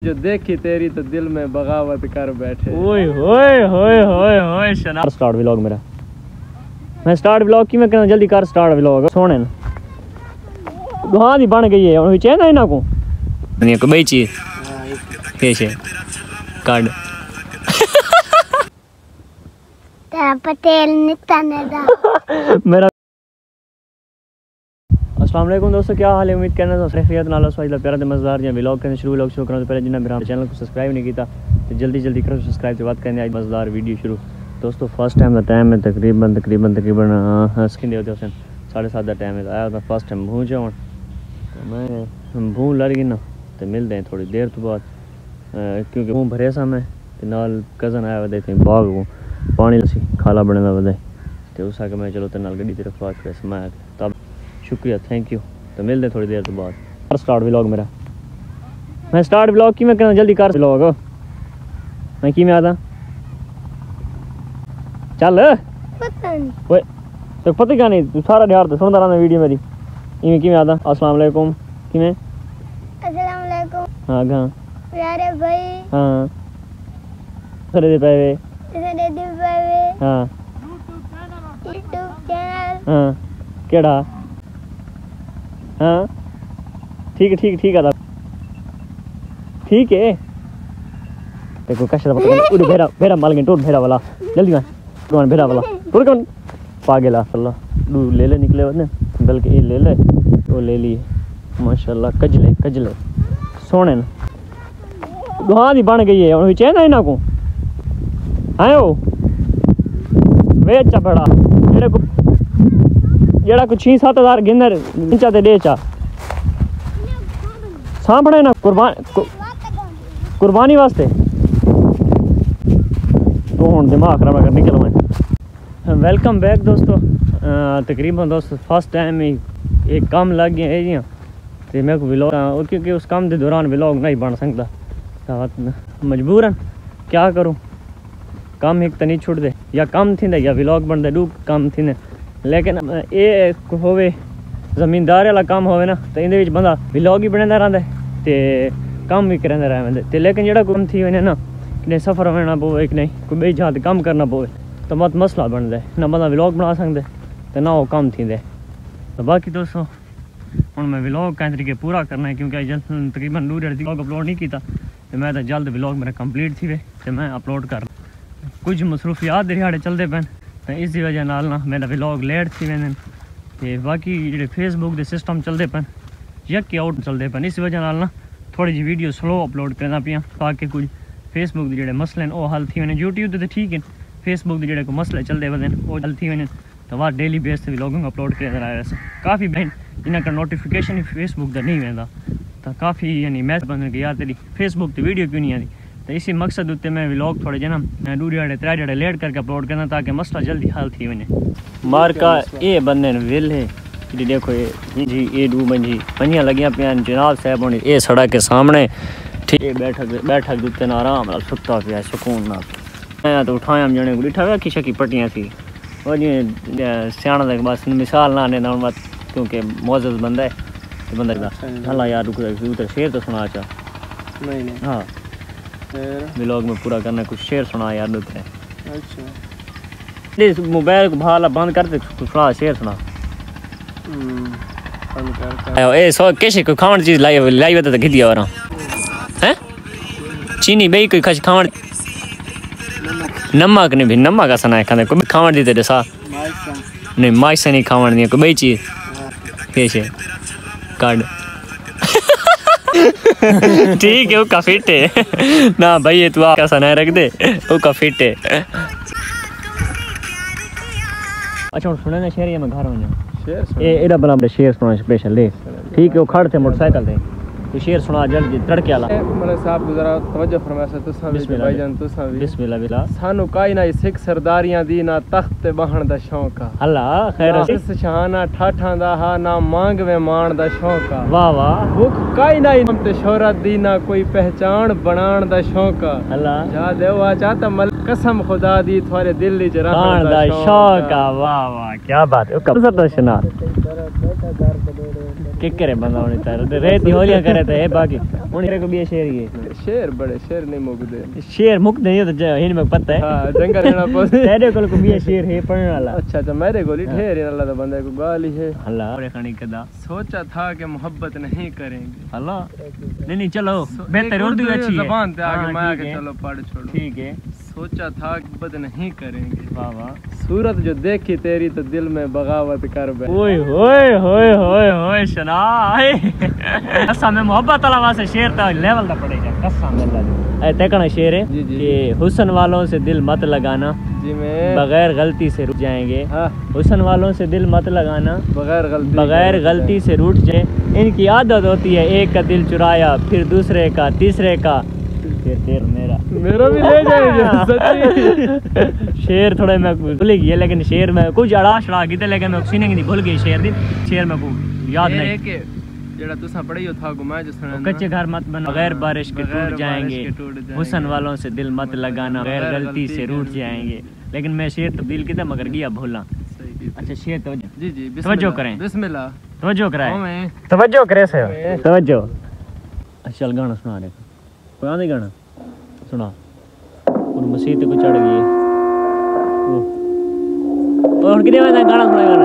जो देखी तेरी तो दिल में बगावत कर बैठे। ओए होए होए होए होए शना स्टार्ट व्लॉग मेरा। मैं स्टार्ट व्लॉग की मैं कहना जल्दी कर स्टार्ट व्लॉग सोने ना दुहा दी बन गई है हुन चाहिए ना इना को नहीं को बई चीज कैसे कार्ड तेरा पटेल निता ने दा मेरा। अस्सलाम वालेकुम दोस्तों, क्या हाल है? उम्मीद करना तो खैरियत नाल सवाइला प्यारा ते मजेदार या व्लॉग करने शुरू करना तो पहले जिन्ना मेरा चैनल को सब्सक्राइब नहीं किया तो जल्दी करो सब्सक्राइब के बाद करने आज मजेदार वीडियो शुरू। दोस्तों फर्स्ट टाइम का टाइम है तकरीबन स्किन देते हुसैन 7:30 का टाइम है आया था फर्स्ट टाइम भूँ जाऊँ तो मैं भूँ लड़ गई ना तो मिलते हैं थोड़ी देर तो बाद क्योंकि भूँ भरे सा मैं नाल कज़न आया वे थे बाग को पानी लसी खाला बने का वे तो उस आके मैं चलो तो नाल गड्डी तरफ आ के मैं तब शुक्रिया थैंक यू तो मिलते हैं थोड़ी देर तो बाद। स्टार्ट व्लॉग मेरा। मैं स्टार्ट व्लॉग की मैं कहना जल्दी कर व्लॉग मैं की में आता चल पता नहीं ओए तो पता क्या नहीं तू सारा ध्यान तो सुनता रहा वीडियो मेरी इवें की में आता अस्सलाम वालेकुम की में अस्सलाम वालेकुम हाँ हाँ प्यारे भाई हाँ सरे दे पावे हाँ YouTube चैनल हाँ केड़ा हाँ ठीक है ठीक है देखो कशा पता उड़ भेड़ा माल के टूट भेड़ा वाला जल्दी में कौन भेड़ा वाला टूट कौन पागल अल्लाह दू ले निकले वने बल्कि ये ले वो ले लिए माशाल्लाह कजले सोने ना दुहा दी बन गई है हुन चाहिए ना इना को आए हो वेचा बड़ा जेड़ा को 6-7 हज़ार गिनर इंचा ते डेचा सांभणे ना कुर्बानी वास्ते तो हुन दिमाग खराब कर निकल मैं। वेलकम बैक दोस्तों तकरीबन दोस्तों फर्स्ट टाइम ही एक काम लग गया है जी तो मैं को व्लॉग और क्योंकि उस काम के दौरान व्लॉग नहीं बन सकता तो मजबूरन क्या करूँ काम एक तो नहीं छुट दे या काम थी या व्लॉग बनते दू काम थी लेकिन ये होवे जमींदार वाला काम होवे ना तो इन बंदा व्लॉग ही बनाता रहता है तो काम भी करांदा रहंदे ते लेकिन जेड़ा काम थी वने ना कि सफ़र होना पवे कि नहीं कोई बई जहाँ काम करना पवे तो मत मसला बनता है ना बंदा व्लॉग बना सकते तो ना वो काम थी तो बाकी दोस्तों हूँ मैं व्लॉग कई तरीके पूरा करना है क्योंकि तकरीबन 2 डेढ़ व्लॉग अपलोड नहीं किया तो मैं तो जल्द व्लॉग मेरा कंप्लीट थी वे तो मैं अपलोड कर कुछ मसरूफियात दिहाड़े चलते पैन तो इस वजह नाल ना मेरा व्लॉग लेट थी वेंदे ते बाकी जो फेसबुक के सिस्टम चलते पैन यक आउट चलते पैन इस वजह नाल ना थोड़ी जी वीडियो स्लो अपलोड करना पियाँ ताकि कुछ फेसबुक के जो मसले वो हल थी वने यूट्यूब तो ठीक है फेसबुक के जो मसले चलते वन वो हल थी वने तो वह डेली बेस से व्लॉगिंग अपलोड कर रहा है काफ़ी बहन जिन्हें का नोटिफिकेशन ही फेसबुक का नहीं वेंदा तो काफ़ी यानी मैसेज बन गया तेरी फेसबुक तो वीडियो क्यों नहीं आती तो इसी मकसद उत्ते मैं व्लॉग थोड़े जना 2 ध्याड़े 3 ध्याड़े लेट करके अपलोड करना ताकि मसला जल्दी हल थी वने। मार का ये बंदे विल है कि देखो ये जी ये 2 मंजी पंजियां लगियां पियां जनाब साहब होनी ये सड़क के सामने ठीक बैठक उत्ते ना आराम नाल सुता पिया सुकून नाल मैं तो उठाया जने को उठा की शकी पट्टियां थी और जी सियाणा तक बस मिसाल ना आने बात क्योंकि मोअज़्ज़ज़ बंदा है तो बंदा अल्लाह यार रुक उधर शेर तो सुना चा नहीं हाँ व्लॉग में पूरा करना कुछ शेर सुना यार दूसरे अच्छा मोबाइल को भाला बंद कर दे सुना शेर सुना ए सो कैसे कोई खावन चीज लाई बता तो किदिया और हैं चीनी बई कोई खच खावन नमक नहीं भी नमक का सना खाने कोई खावन दी तेरे सा नहीं माइक से नहीं खावन दी कोई बई चीज कैसे कार्ड ठीक है वो का फिट है ना भाई ये तू आपका सना रख दे वो का फिट है। अच्छा सुने ना शेर मैं घर में ये एड़ा बना शेर सुना स्पेशल ले ठीक है वो खड़ थे मोटरसाइकिल थे तो शेर सुना जल्दी तड़के वाला मतलब साहब गुजरा तवज्जो फरमाया तो भाईजान तुसा भी बिस्मिल्लाह सानू काई ना सिख सरदारियां दी ना तख्त ते बहण दा शौक आ अल्लाह खैर इस शहाना ठाठां दा हा ना मांग वे मान दा शौक आ वाह वाह भूख काई ना इनाम ते शोहरत दी ना कोई पहचान बनाण दा शौक आ अल्लाह जा देवा चाहता मल कसम खुदा दी थारे दिल च रहण दा शौक आ वाह वाह क्या बात है कब सर दशना के करे बंदा होनी तार रेती होलियां करे थे बाकी हुन तेरे को भी शेर ही है शेर बड़े शेर नहीं मुकदे शेर मुक्त नहीं तो हिन में पता है हां जंगल रहना पड़े तेरे को भी शेर है पढ़ने वाला अच्छा तो मेरे को ठहर अल्लाह तो बंदे को गाली है अल्लाह रे खानी कदा सोचा था कि मोहब्बत नहीं करेंगे अल्लाह नहीं चलो बेहतर उर्दू अच्छी है ज़बान पे आगे मैं आके चलो पढ़ छोड़ो ठीक है सोचा था कि मोहब्बत नहीं करेंगे वाह वाह सूरत जो देखी तेरी तो दिल में बगावत कर बैठे ओए होए होए होए होए शना कसम में मोहब्बत वाला वास्ते शेर तो लेवल दा पड़ेगा कसम अल्लाह ए तकना शेर है कि हुस्न वालों से दिल मत लगाना जी मैं बगैर गलती से रुक जाएंगे हाँ हुस्न वालों से दिल मत लगाना बगैर गलती से रूठ जाए इनकी आदत होती है एक का दिल चुराया फिर दूसरे का तीसरे का फिर मेरा भी ले जाएगा सच्ची शेर थोड़े मैं भूल गया लेकिन शेर में कुछ अड़ा शड़ा की लेकिन मैं सीने नहीं भूल गई शेर में को याद नहीं कि जेड़ा तुसा पढ़ियो था गुमा जो सुना कच्चे घर मत बनो बगैर बारिश के टूट जाएंगे हुस्न वालों से दिल मत लगाना बगैर गलती से रूठ जाएंगे लेकिन मैं शेर तब्दील किया मगर गया भूला अच्छा शेर तो जी जी तवज्जो करें बिस्मिल्लाह तवज्जो कराएं तवज्जो करे से तवज्जो चल गाना सुना दे कोई आंधी गाना सुना और मसीह को चढ़ गई और कितने बजे गाना सुनाएगा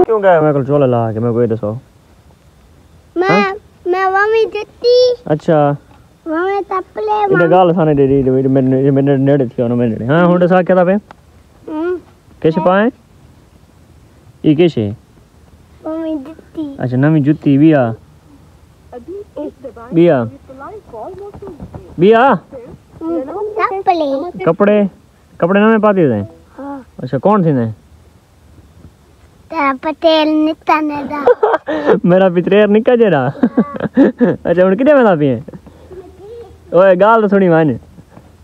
क्यों गया मैं कल चोला ला के मैं कोई दसो मैं मम्मी जुत्ती अच्छा मम्मी तपले इधर गाल थाने दे दी मैंने नेड़े थी ना मैंने हां हुंडे सा क्या था पे कैसे पाए ये कैसे मम्मी जुत्ती अच्छा नवी जुत्ती बिया बिया बिया तपले कपड़े कपड़े नवे पाते थे हां अच्छा कौन थे ने तेरा पटेल निता ने दा मेरा पितरेर निका जेड़ा अच्छा हुन किदे में ला पिए ओए गाल तो सुनी माने